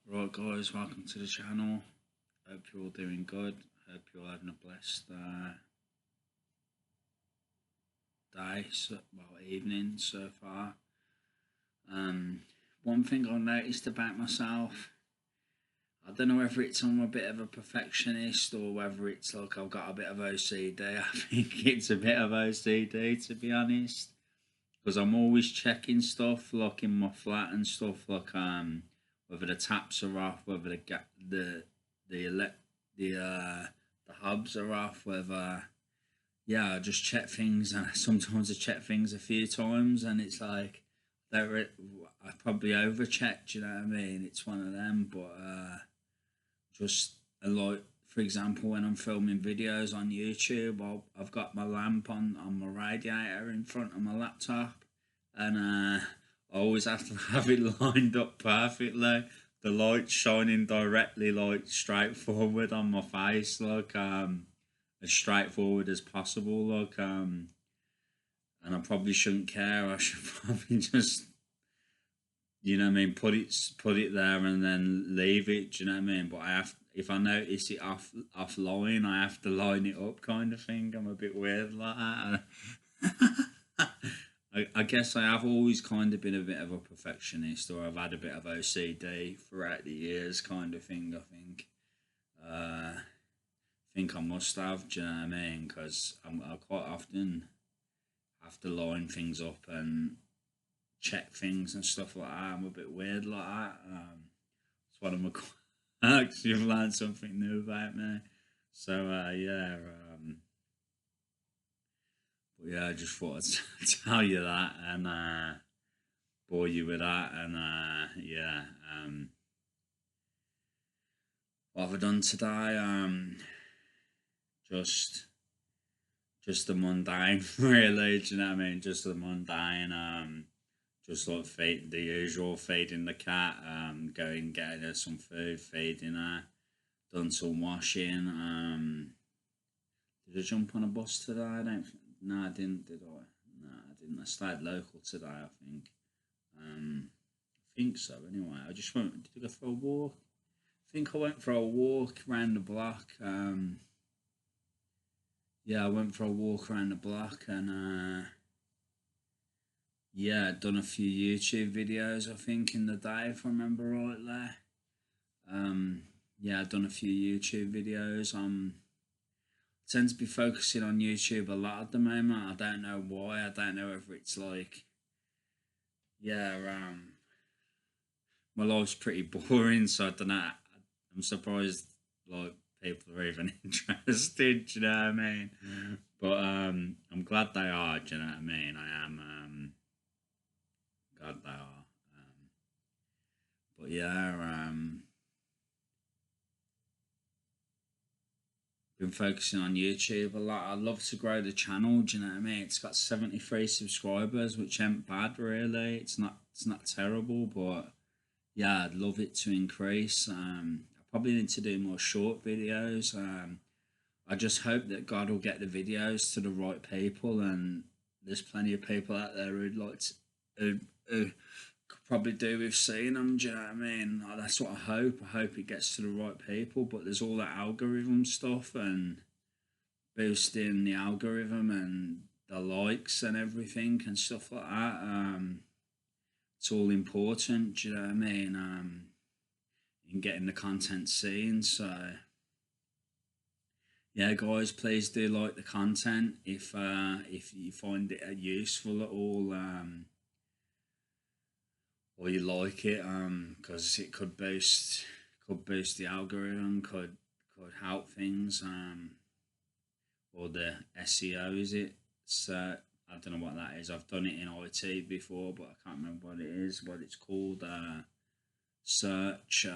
Right, guys, welcome to the channel. Hope you're all doing good. Hope you're all having a blessed day, evening so far. One thing I noticed about myself, I don't know whether it's I'm a bit of a perfectionist or whether it's like I've got a bit of OCD. I think it's a bit of OCD, to be honest, because I'm always checking stuff like in my flat and stuff, like whether the taps are off, whether the elect the hubs are off, whether I just check things, and sometimes I check things a few times and it's like I probably over checked, you know what I mean? It's one of them, but just like, for example, when I'm filming videos on YouTube, I've got my lamp on my radiator in front of my laptop, and I always have to have it lined up perfectly. The light shining directly, like straight forward on my face, like as straightforward as possible, like and I probably shouldn't care. I should probably just, you know what I mean, put it there and then leave it. Do you know what I mean? But I have, if I notice it offline, I have to line it up, kind of thing. I'm a bit weird like that. I guess I have always kind of been a bit of a perfectionist, or I've had a bit of OCD throughout the years, kind of thing. I think I must have. Do you know what I mean? Because I quite often have to line things up and check things and stuff like that. I'm a bit weird like that. It's one of my quirks. You've learned something new about me. So but yeah, I just thought I'd tell you that and bore you with that. And what have I done today? Just just the mundane, really. Do you know what I mean? Just the mundane. Just like feed the usual, feeding the cat, going getting her some food, feeding her, done some washing. Did I jump on a bus today? I don't. No, I didn't. Did I? No, I didn't. I stayed local today, I think. I think so. Anyway, I just went. Did I go for a walk? I think I went for a walk around the block. Yeah, I went for a walk around the block, and done a few YouTube videos, I think, in the day, if I remember rightly. I've done a few YouTube videos. Tend to be focusing on YouTube a lot at the moment. I don't know why. I don't know if it's like, yeah, my life's pretty boring, so I don't know. I'm surprised like people are even interested. Do you know what I mean? But I'm glad they are. Do you know what I mean? I am glad they are. But been focusing on YouTube a lot. I'd love to grow the channel. Do you know what I mean? It's got 73 subscribers, which ain't bad really. It's not terrible, but yeah, I'd love it to increase. I probably need to do more short videos. I just hope that God will get the videos to the right people, and there's plenty of people out there who'd like to, who could probably do with seeing them. Do you know what I mean? That's what I hope. I hope it gets to the right people. But there's all that algorithm stuff and boosting the algorithm and the likes and everything and stuff like that. It's all important. Do you know what I mean? In getting the content seen. So yeah, guys, please do like the content if you find it useful at all, or you like it, because it could boost the algorithm, could help things, or the SEO, is it? So I don't know what that is. I've done it in IT before, but I can't remember what it is. What it's called? Search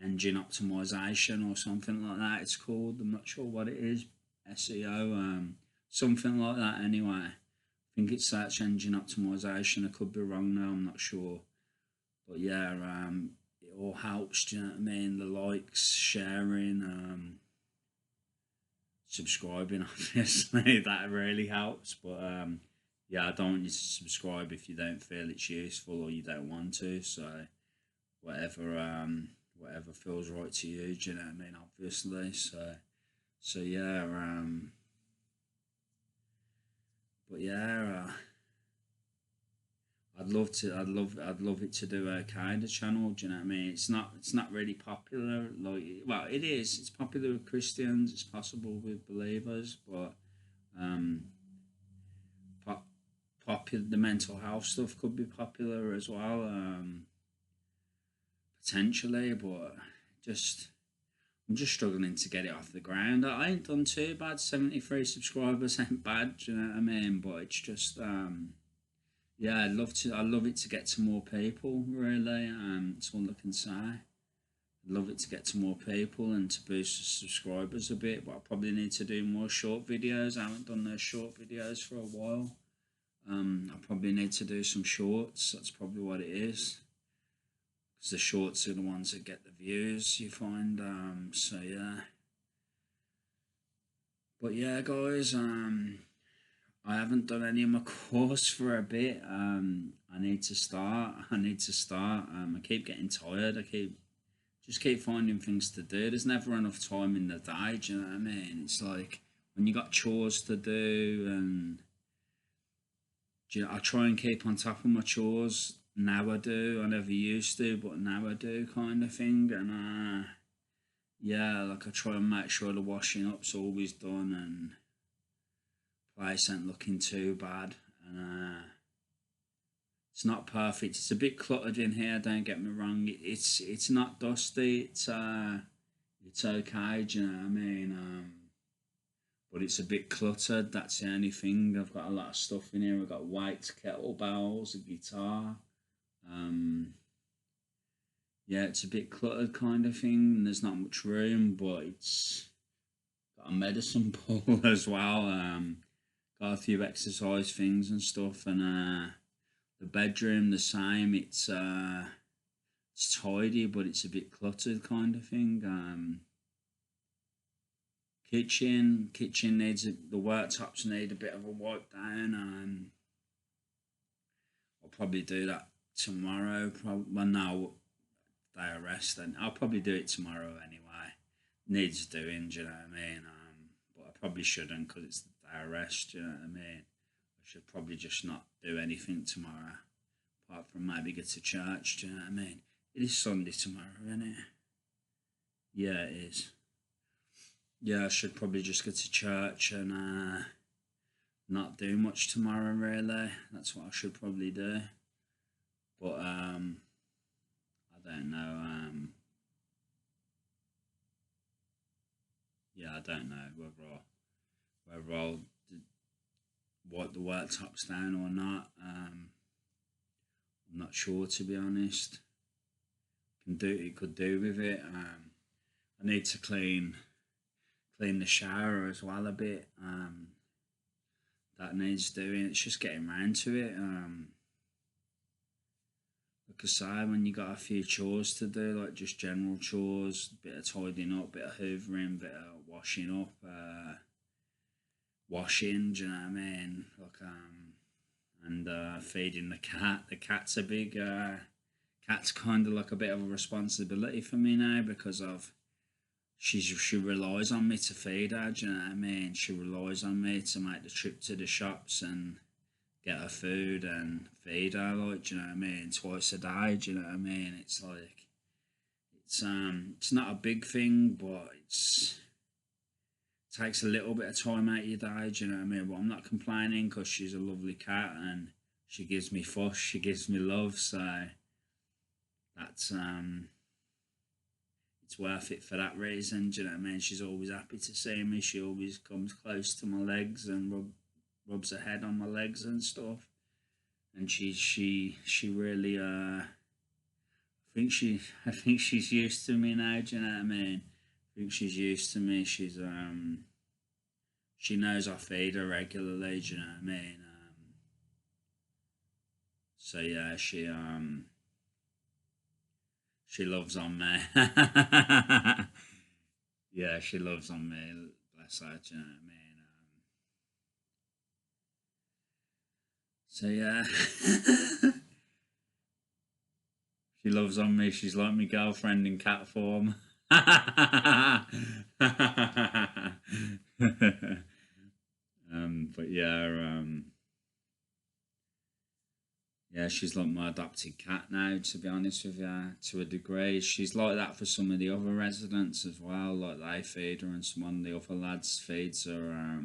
engine optimization or something like that. It's called. I'm not sure what it is. SEO, something like that. Anyway, I think it's search engine optimization. I could be wrong now. I'm not sure, but yeah, it all helps. Do you know what I mean? The likes, sharing, subscribing. Obviously, that really helps. But I don't want you to subscribe if you don't feel it's useful or you don't want to. So whatever whatever feels right to you. Do you know what I mean? Obviously, so yeah. But yeah. I'd love it to do a kind of channel. Do you know what I mean? It's not really popular. Like, well, it is. It's popular with Christians. It's possible with believers, but um, pop, popular the mental health stuff could be popular as well. Potentially, but just I'm just struggling to get it off the ground. I ain't done too bad. 73 subscribers ain't bad. Do you know what I mean? But it's just yeah, I'd love to. I'd love it to get to more people. Really, that's all I can say. I'd love it to get to more people and to boost the subscribers a bit. But I probably need to do more short videos. I haven't done those short videos for a while. I probably need to do some shorts. That's probably what it is. Because the shorts are the ones that get the views. You find. So yeah. But yeah, guys. I haven't done any of my course for a bit. I need to start. I need to start. I keep getting tired. I keep finding things to do. There's never enough time in the day. Do you know what I mean? It's like when you got chores to do, and do you know, I try and keep on top of my chores. Now I do. I never used to, but now I do, kind of thing. And yeah, like I try and make sure the washing up's always done and place ain't looking too bad, and it's not perfect. It's a bit cluttered in here. Don't get me wrong. It's not dusty. It's okay. Do you know what I mean? But it's a bit cluttered. That's the only thing. I've got a lot of stuff in here. I've got weights, kettlebells, a guitar. Um, yeah, it's a bit cluttered kind of thing. And there's not much room, but it's got a medicine ball as well. Got a few exercise things and stuff, and the bedroom the same. It's tidy, but it's a bit cluttered, kind of thing. Kitchen needs the worktops need a bit of a wipe down. I'll probably do that tomorrow. Well, no, day of rest, and I'll probably do it tomorrow anyway. Needs doing, do you know what I mean? But I probably shouldn't because it's the day of rest. Do you know what I mean? I should probably just not do anything tomorrow, apart from maybe get to church. Do you know what I mean? It is Sunday tomorrow, isn't it? Yeah, it is. Yeah, I should probably just go to church and not do much tomorrow. Really, that's what I should probably do. But I don't know. Yeah, I don't know whether I'll wipe the worktops down or not. I'm not sure, to be honest. Could do with it. I need to clean the shower as well a bit. That needs doing. It's just getting round to it. Like I say, when you got a few chores to do, like just general chores, bit of tidying up, bit of hoovering, bit of washing up, washing. Do you know what I mean? Like and feeding the cat. The cat's a big. Cat's kind of like a bit of a responsibility for me now because of she relies on me to feed her. Do you know what I mean? She relies on me to make the trip to the shops and get her food and feed her, like, do you know what I mean, twice a day. Do you know what I mean? It's like it's not a big thing, but it takes a little bit of time out of your day. Do you know what I mean? But I'm not complaining because she's a lovely cat and she gives me fuss, she gives me love, so that's it's worth it for that reason. Do you know what I mean? She's always happy to see me. She always comes close to my legs and rubs her head on my legs and stuff. And she really I think she's used to me now. Do you know what I mean? I think she's used to me. She knows I feed her regularly. Do you know what I mean? So yeah, she loves on me. Yeah, she loves on me. Bless her. Do you know what I mean? So yeah. She loves on me. She's like my girlfriend in cat form. But yeah, yeah, she's like my adopted cat now, to be honest with you, to a degree. She's like that for some of the other residents as well. Like they feed her, and some of the other lads feeds her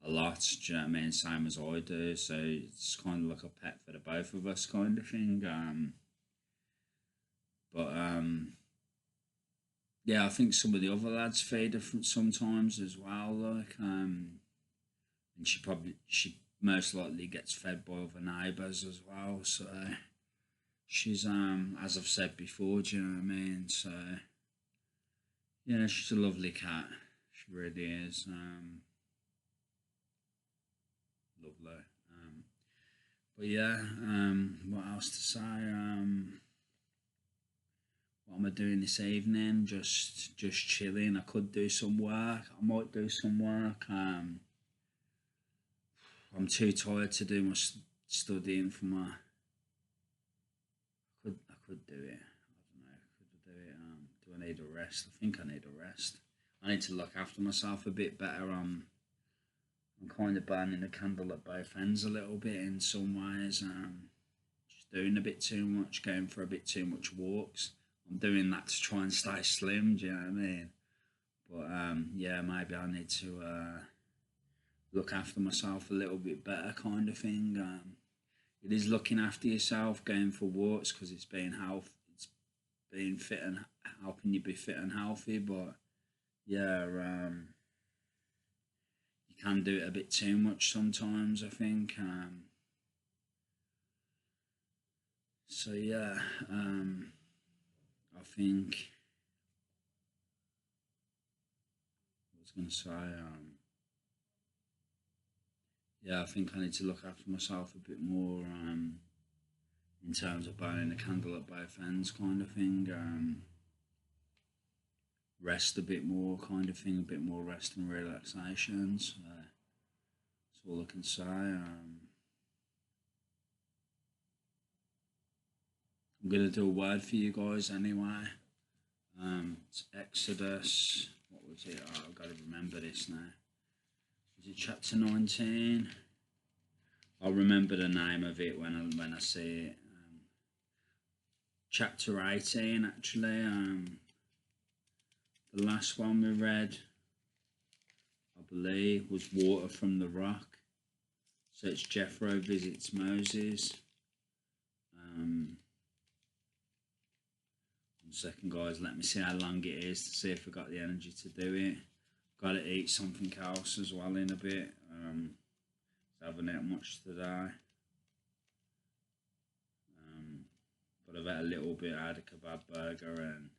a lot. Do you know what I mean? Same as I do. So it's kind of like a pet for the both of us, kind of thing. But yeah, I think some of the other lads feed her sometimes as well. Like and she most likely gets fed by other neighbours as well. So she's as I've said before, do you know what I mean? So yeah, she's a lovely cat. She really is. Lovely. But yeah, what else to say? What am I doing this evening? Just chilling. I could do some work. I might do some work. I'm too tired to do my studying for my. I could do it. I don't know. Could I do it? Do I need a rest? I think I need a rest. I need to look after myself a bit better. I'm kind of burning the candle at both ends a little bit in some ways. Just doing a bit too much, going for a bit too much walks. I'm doing that to try and stay slim. Do you know what I mean? But yeah, maybe I need to look after myself a little bit better, kind of thing. It is looking after yourself, going for walks, because it's being fit and helping you be fit and healthy. But yeah, you can do it a bit too much sometimes, I think. So yeah, I think I was going to say, yeah, I think I need to look after myself a bit more in terms of burning the candle at both ends, kind of thing. Rest a bit more, kind of thing, a bit more rest and relaxation. So that's all I can say. I'm going to do a word for you guys anyway. It's Exodus. What was it? Oh, I've got to remember this now. Was it chapter 19? I'll remember the name of it when I see it. Chapter 18, actually. The last one we read, I believe, was Water from the Rock. So it's Jethro visits Moses. 1 second, guys. Let me see how long it is to see if I got the energy to do it. Got to eat something else as well in a bit. Haven't ate much today. But I've had a little bit. I had a kebab burger and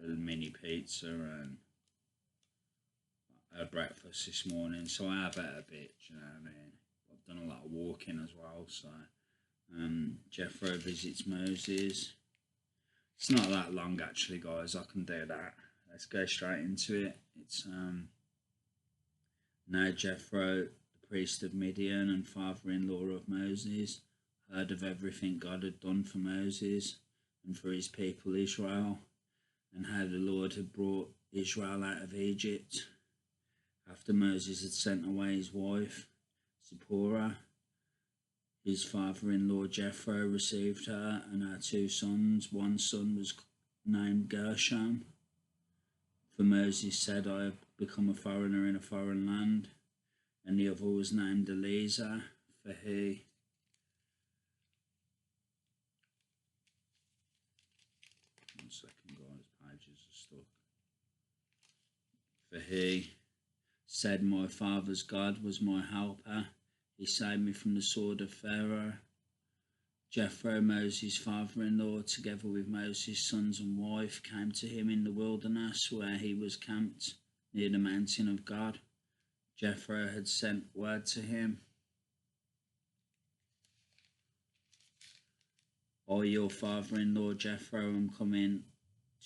a mini pizza and a breakfast this morning. So I have had a bit, you know what I mean? I've done a lot of walking as well. So Jethro visits Moses. It's not that long actually, guys. I can do that. Let's go straight into it. It's now Jethro, the priest of Midian and father-in-law of Moses, heard of everything God had done for Moses and for his people Israel, and how the Lord had brought Israel out of Egypt. After Moses had sent away his wife, Zipporah, his father-in-law Jethro received her and her 2 sons. One son was named Gershom, for Moses said, I have become a foreigner in a foreign land. And the other was named Eleazar, for he One second, guys, pages are stuck. For he said, my father's God was my helper. He saved me from the sword of Pharaoh. Jethro, Moses' father-in-law, together with Moses' sons and wife, came to him in the wilderness where he was camped near the mountain of God. Jethro had sent word to him, I, your father-in-law Jethro, am coming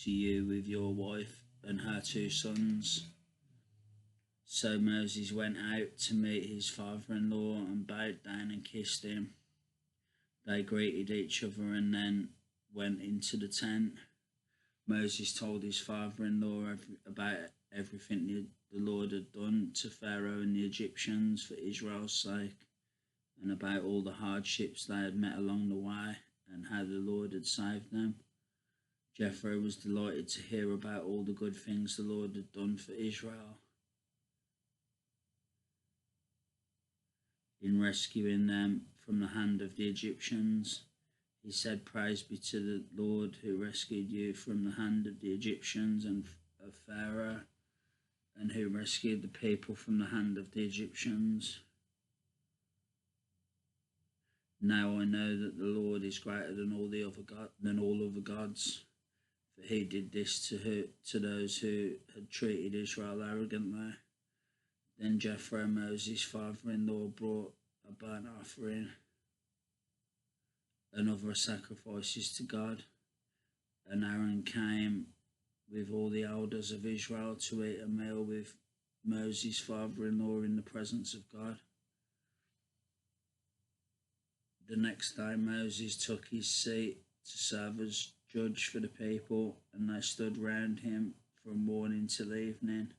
to you with your wife and her 2 sons. So Moses went out to meet his father-in-law and bowed down and kissed him. They greeted each other and then went into the tent. Moses told his father-in-law about everything the Lord had done to Pharaoh and the Egyptians for Israel's sake, and about all the hardships they had met along the way and how the Lord had saved them. Jethro was delighted to hear about all the good things the Lord had done for Israel in rescuing them from the hand of the Egyptians. He said, "Praise be to the Lord who rescued you from the hand of the Egyptians and of Pharaoh, and who rescued the people from the hand of the Egyptians. Now I know that the Lord is greater than all other gods, for he did this to those who had treated Israel arrogantly." Then Jethro, Moses' father-in-law, brought a burnt offering and other sacrifices to God, and Aaron came with all the elders of Israel to eat a meal with Moses' father-in-law in the presence of God. The next day Moses took his seat to serve as judge for the people, and they stood round him from morning till evening.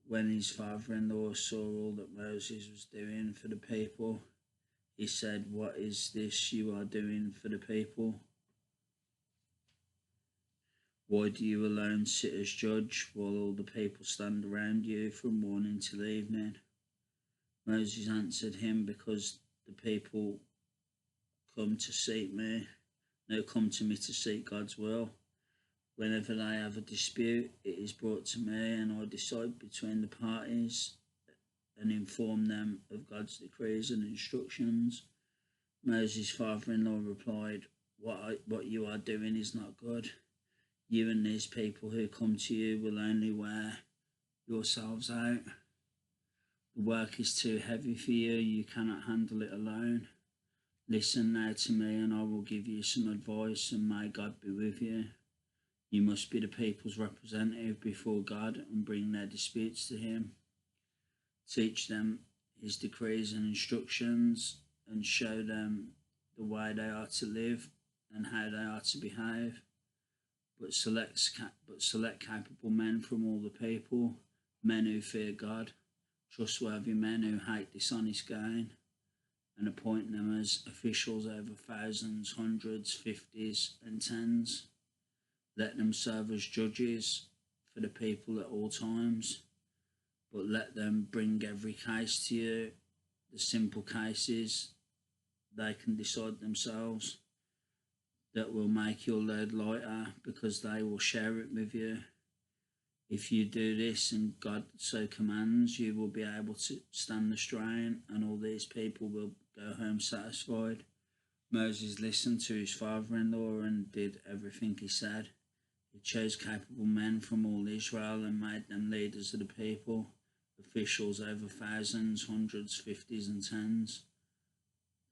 When his father-in-law saw all that Moses was doing for the people, he said, "What is this you are doing for the people? Why do you alone sit as judge while all the people stand around you from morning till evening?" Moses answered him, "Because the people come to me to seek God's will. Whenever they have a dispute, it is brought to me, and I decide between the parties and inform them of God's decrees and instructions." Moses' father-in-law replied, What you are doing is not good. You and these people who come to you will only wear yourselves out. The work is too heavy for you. You cannot handle it alone. Listen now to me, and I will give you some advice, and may God be with you. You must be the people's representative before God and bring their disputes to him. Teach them his decrees and instructions, and show them the way they are to live and how they are to behave. But select capable men from all the people, men who fear God, trustworthy men who hate dishonest gain, and appoint them as officials over thousands, hundreds, fifties, and tens. Let them serve as judges for the people at all times, but let them bring every case to you. The simple cases they can decide themselves, that will make your load lighter, because they will share it with you. If you do this and God so commands, you will be able to stand the strain, and all these people will go home satisfied. Moses listened to his father-in-law and did everything he said. He chose capable men from all Israel and made them leaders of the people, officials over thousands, hundreds, fifties, and tens.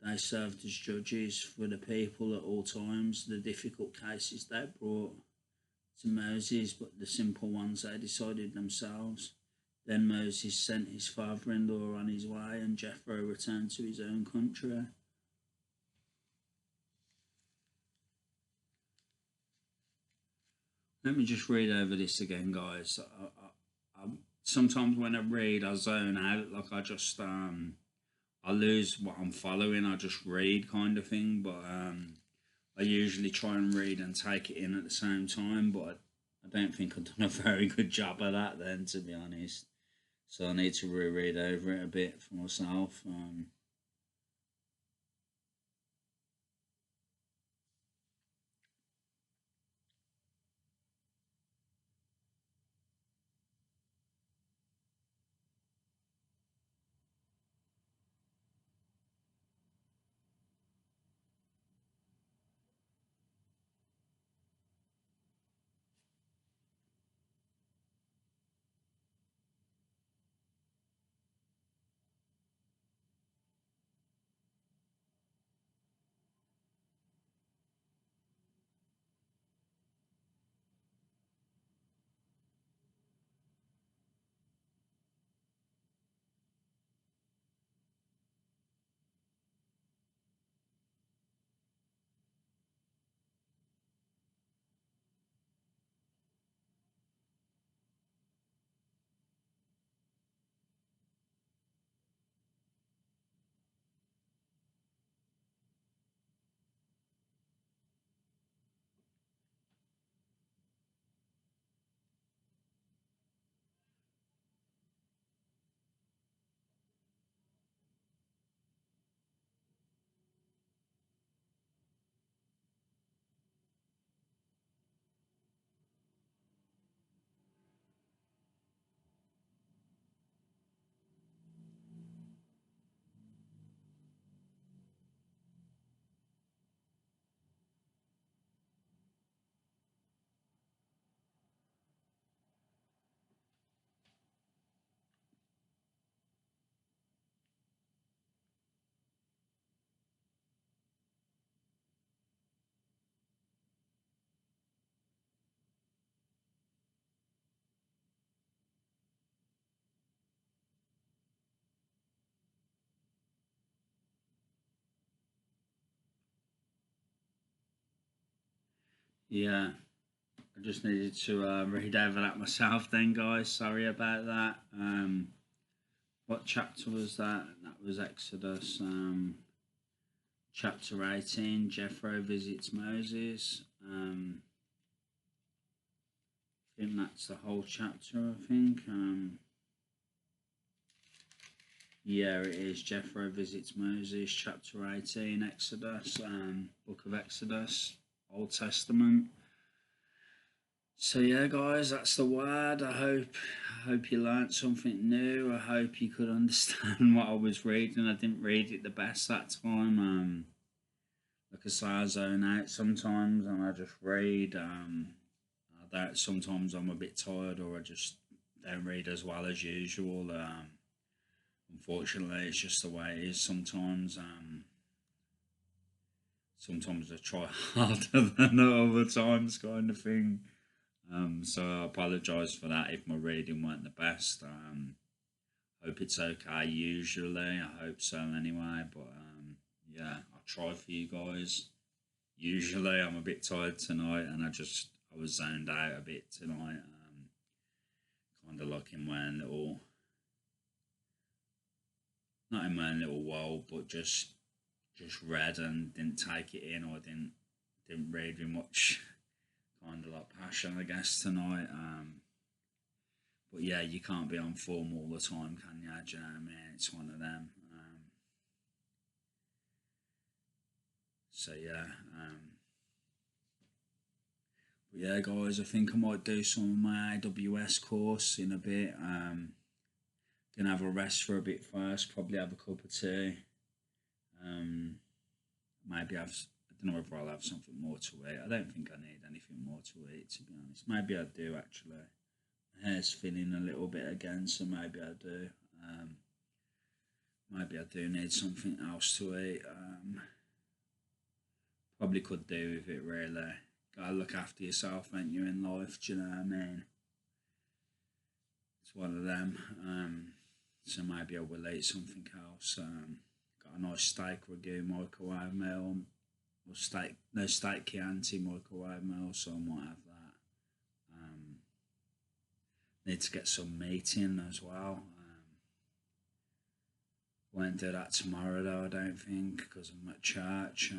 They served as judges for the people at all times. The difficult cases they brought to Moses, but the simple ones they decided themselves. Then Moses sent his father-in-law on his way, and Jethro returned to his own country. Let me just read over this again, guys. Sometimes when I read, I zone out. Like I lose what I'm following. I just read kind of thing. But I usually try and read and take it in at the same time. But I don't think I've done a very good job of that then, to be honest. So I need to reread over it a bit for myself. Yeah, I just needed to read over that myself then, guys. Sorry about that. What chapter was that? That was Exodus chapter 18. Jethro visits Moses. I think that's the whole chapter, I think. Yeah, it is. Jethro visits Moses, chapter 18, Exodus, book of Exodus, Old Testament. So yeah, guys, that's the word. I hope you learnt something new. I hope you could understand what I was reading. I didn't read it the best that time. Like I say, I zone out sometimes, and I just read. Sometimes I'm a bit tired, or I just don't read as well as usual. Unfortunately, it's just the way it is sometimes. Sometimes I try harder than other times, kind of thing. So I apologise for that if my reading weren't the best. Hope it's okay. Usually, I hope so anyway. But yeah, I'll try for you guys. Usually, I'm a bit tired tonight, and I was zoned out a bit tonight. Kind of like in my own little, not in my own little world, but just read and didn't take it in, or didn't read with much kind of like passion, I guess, tonight. But yeah, you can't be on form all the time, can you? Do you know what I mean? It's one of them. So yeah. But yeah, guys, I think I might do some of my AWS course in a bit. Gonna have a rest for a bit first. Probably have a cup of tea. Um, maybe I don't know if I'll have something more to eat. I don't think I need anything more to eat, to be honest. Maybe I do actually. My hair's thinning a little bit again, so maybe I do. Maybe I do need something else to eat. Probably could do with it really. Gotta look after yourself, ain't you, in life? Do you know what I mean? It's one of them. So maybe I will eat something else. Got a nice steak ragu microwave meal, or steak Chianti microwave meal, so I might have that. Need to get some meat in as well. Won't do that tomorrow though, I don't think, because I'm at church.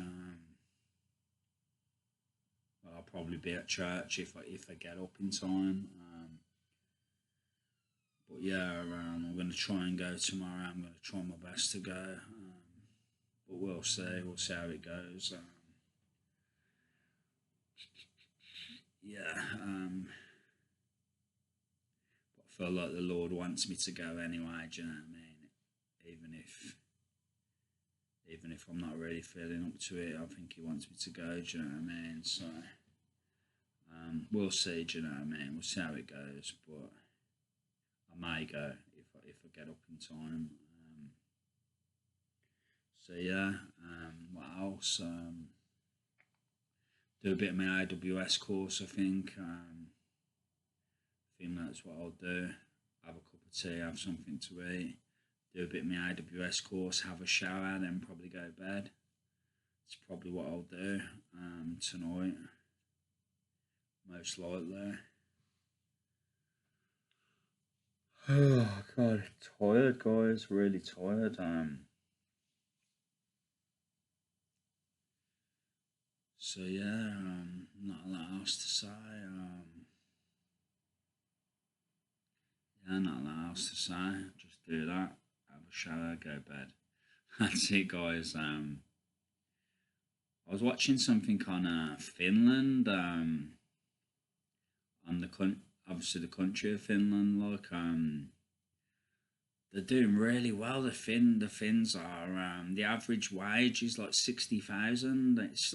Well, I'll probably be at church if I get up in time. But yeah, I'm going to try and go tomorrow. I'm going to try my best to go. But we'll see. We'll see how it goes. Yeah. But I feel like the Lord wants me to go anyway. Do you know what I mean? Even if I'm not really feeling up to it, I think He wants me to go. Do you know what I mean? So we'll see. Do you know what I mean? We'll see how it goes. But I may go if I get up in time. So yeah, what else? Do a bit of my AWS course. I think that's what I'll do. Have a cup of tea, have something to eat, do a bit of my AWS course, have a shower, then probably go to bed. It's probably what I'll do tonight, most likely. Oh god, tired, guys. Really tired. So yeah, not a lot else to say. Yeah, not a lot else to say. Just do that. Have a shower, go to bed. That's it, guys. I was watching something on Finland. On obviously the country of Finland. Like they're doing really well. The Finns are. The average wage is like 60,000. It's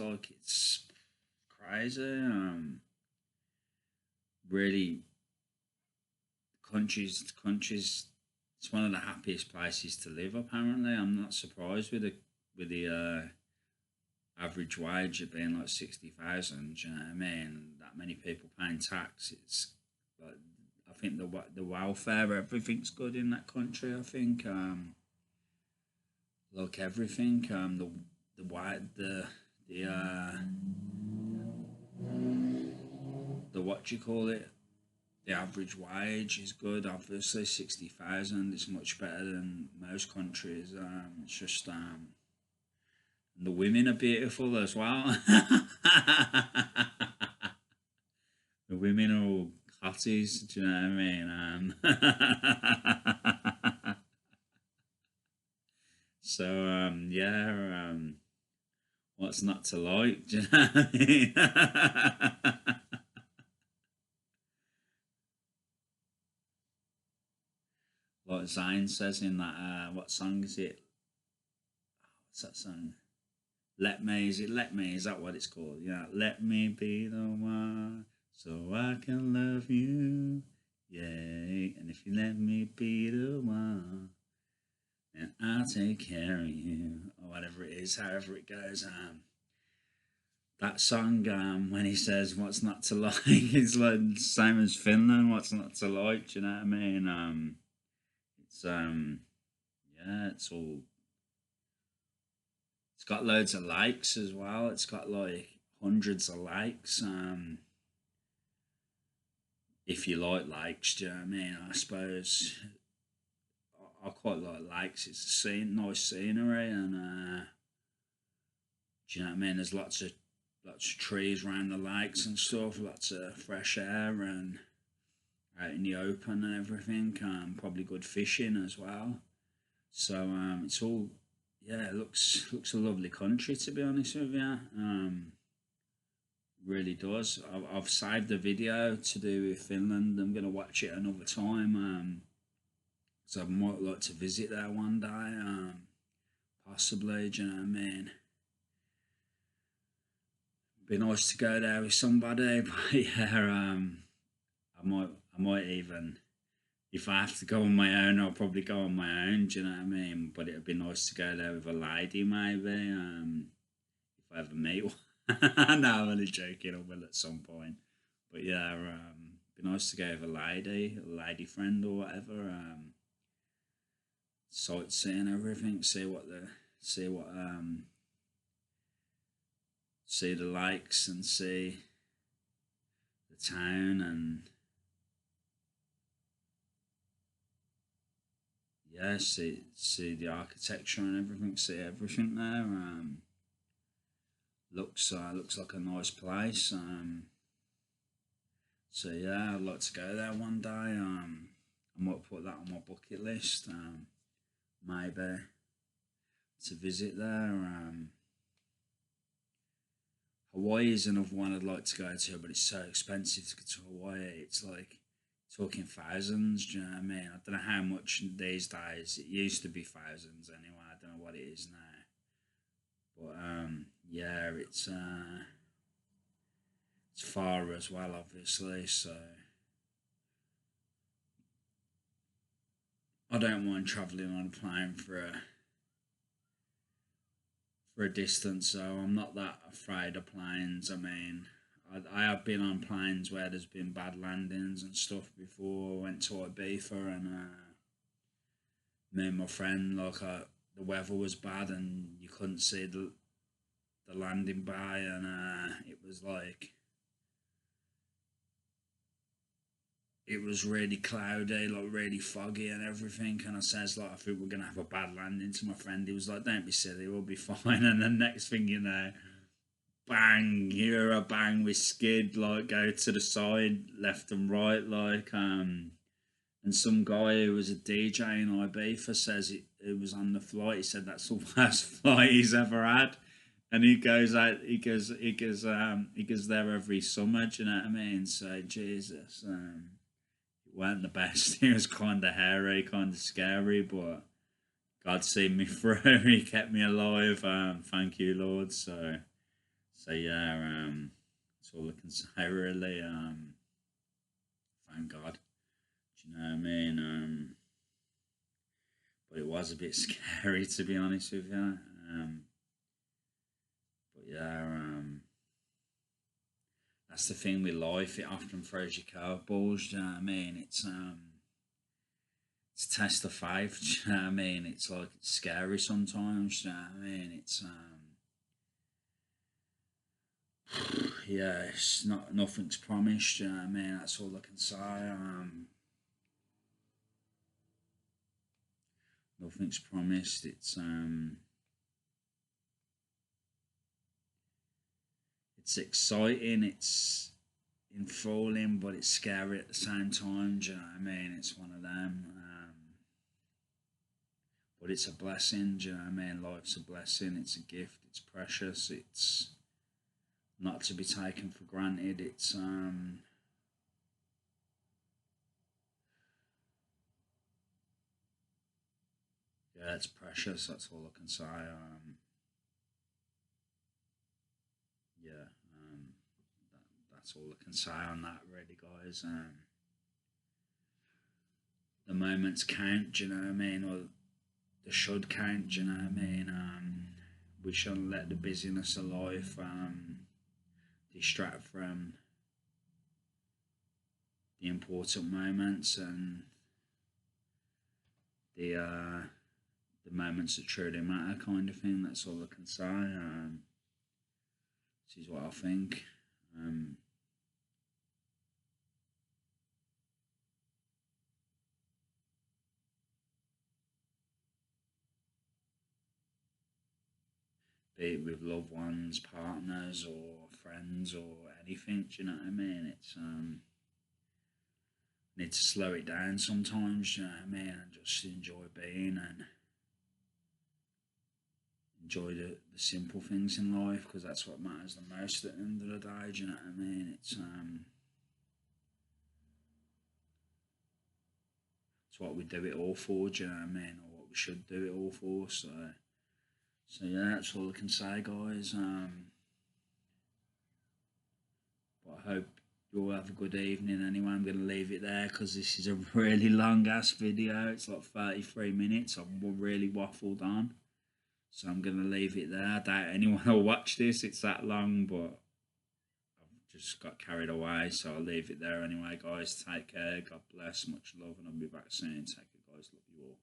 crazy. Really, countries. It's one of the happiest places to live. Apparently, I'm not surprised with the average wage of being like 60,000. You know what I mean? That many people paying tax. It's like I think the welfare, everything's good in that country. I think like everything. The white the do you call it? The average wage is good. Obviously, 60,000 is much better than most countries. It's just the women are beautiful as well. The women are all hotties. Do you know what I mean? So yeah. What's not to like? Do you know what I mean? Like Zayn says in that, what song is it? What's that song? Let Me, is it Let Me? Is that what it's called? Yeah, let me be the one so I can love you. Yay. And if you let me be the one, then I'll take care of you. Or whatever it is, however it goes. That song, when he says what's not to like, it's like same as Finland, what's not to like, do you know what I mean? It's yeah, it's got loads of likes as well. It's got like hundreds of likes. If you like likes, do you know what I mean? I suppose I quite like likes. It's a nice scenery, and do you know what I mean? There's lots of trees around the lakes and stuff, lots of fresh air and out in the open and everything. Probably good fishing as well. So it's all, yeah, it looks a lovely country, to be honest with you. Really does. I've saved a video to do with Finland. I'm gonna watch it another time. So I might like to visit there one day. Possibly. Do you know what I mean? Be nice to go there with somebody, but yeah, I might even, if I have to go on my own, I'll probably go on my own. Do you know what I mean? But it'd be nice to go there with a lady, maybe. If I ever meet one. No, I'm only joking. I will at some point. But yeah, be nice to go with a lady friend or whatever. Sightseeing everything. See the likes and see the town and yeah, see the architecture and everything. See everything there. Looks like a nice place. So yeah, I'd like to go there one day. I might put that on my bucket list. Maybe to visit there. Hawaii is another one I'd like to go to, but it's so expensive to go to Hawaii. It's like talking thousands. Do you know what I mean? I don't know how much these days. It used to be thousands anyway. I don't know what it is now. But yeah, it's far as well, obviously. So I don't mind travelling on a plane for a distance, so I'm not that afraid of planes. I mean, I have been on planes where there's been bad landings and stuff before. I went to Ibiza and me and my friend, like, the weather was bad and you couldn't see the landing by, and it was like, it was really cloudy, like really foggy and everything. And I says, like, I think we're gonna have a bad landing, to my friend. He was like, don't be silly, we'll be fine. And then next thing you know, bang, you hear a bang, we skid, like, go to the side, left and right, like, and some guy who was a DJ in Ibiza says it was on the flight. He said that's the worst flight he's ever had. And he goes out, he goes there every summer, do you know what I mean? So Jesus, it weren't the best. It was kind of hairy, kind of scary, but God seen me through. He kept me alive. Thank you, Lord. So yeah, that's all I can say really. Thank God. Do you know what I mean? But it was a bit scary, to be honest with you. But yeah, that's the thing with life. It often throws you curveballs. Do you know what I mean? It's a test of faith. Do you know what I mean? It's like, it's scary sometimes. Do you know what I mean? It's yeah, it's not nothing's promised. You know what I mean? That's all I can say. Nothing's promised. It's exciting. It's enthralling, but it's scary at the same time. Do you know what I mean? It's one of them. But it's a blessing. Do you know what I mean? Life's a blessing. It's a gift. It's precious. It's not to be taken for granted. Yeah, it's precious. That's all I can say. Yeah, that's all I can say on that, really, guys. The moments count. Do you know what I mean? Or they should count. Do you know what I mean? We shouldn't let the busyness of life distract from the important moments and the uh, the moments that truly matter, kind of thing. That's all I can say. This is what I think. Be it with loved ones, partners, or friends, or anything. Do you know what I mean? It's need to slow it down sometimes. Do you know what I mean? And just enjoy being and enjoy the simple things in life, because that's what matters the most at the end of the day. Do you know what I mean? It's what we do it all for. Do you know what I mean? Or what we should do it all for. So yeah, that's all I can say, guys. But I hope you all have a good evening. Anyway, I'm going to leave it there because this is a really long ass video. It's like 33 minutes. I've really waffled on. So I'm going to leave it there. I doubt anyone will watch this. It's that long, but I've just got carried away. So I'll leave it there anyway, guys. Take care. God bless. Much love. And I'll be back soon. Take care, guys. Love you all.